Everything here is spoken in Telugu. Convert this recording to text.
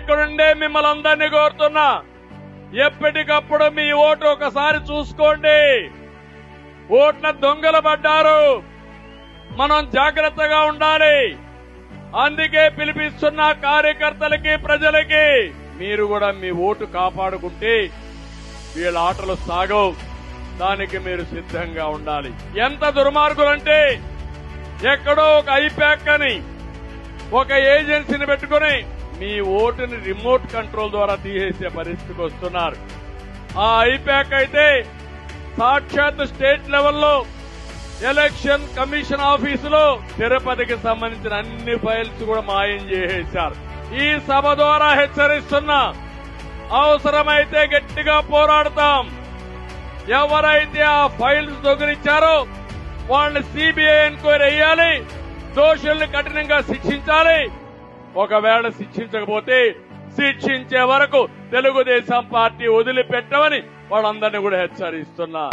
ఇక్కడుండే మిమ్మల్ని అందరినీ కోరుతున్నా, ఎప్పటికప్పుడు మీ ఓటు ఒకసారి చూసుకోండి. ఓట్ల దొంగలు పడ్డారు, మనం జాగ్రత్తగా ఉండాలి. అందుకే పిలిపిస్తున్న కార్యకర్తలకి, ప్రజలకి మీరు కూడా మీ ఓటు కాపాడుకుంటే వీళ్ళ ఆటలు సాగవు. దానికి మీరు సిద్ధంగా ఉండాలి. ఎంత దుర్మార్గులంటే ఎక్కడో ఒక ఐప్యాక్ అని ఒక ఏజెన్సీని పెట్టుకుని మీ ఓటుని రిమోట్ కంట్రోల్ ద్వారా తీసేసే పరిస్థితికి వస్తున్నారు. ఆ ఐప్యాక్ అయితే సాక్షాత్ స్టేట్ లెవెల్లో ఎలక్షన్ కమిషన్ ఆఫీసులో తిరుపతికి సంబంధించిన అన్ని ఫైల్స్ కూడా మాయం చేసేశారు. ఈ సభ ద్వారా హెచ్చరిస్తున్నా, అవసరమైతే గట్టిగా పోరాడతాం. ఎవరైతే ఆ ఫైల్స్ దొంగిలించారో వాళ్ళని సిబిఐ ఎంక్వైరీ చేయాలి, దోషుల్ని కఠినంగా శిక్షించాలి. ఒకవేళ శిక్షించకపోతే శిక్షించే వరకు తెలుగుదేశం పార్టీ వదిలిపెట్టమని వాళ్ళందరినీ కూడా హెచ్చరిస్తున్నా.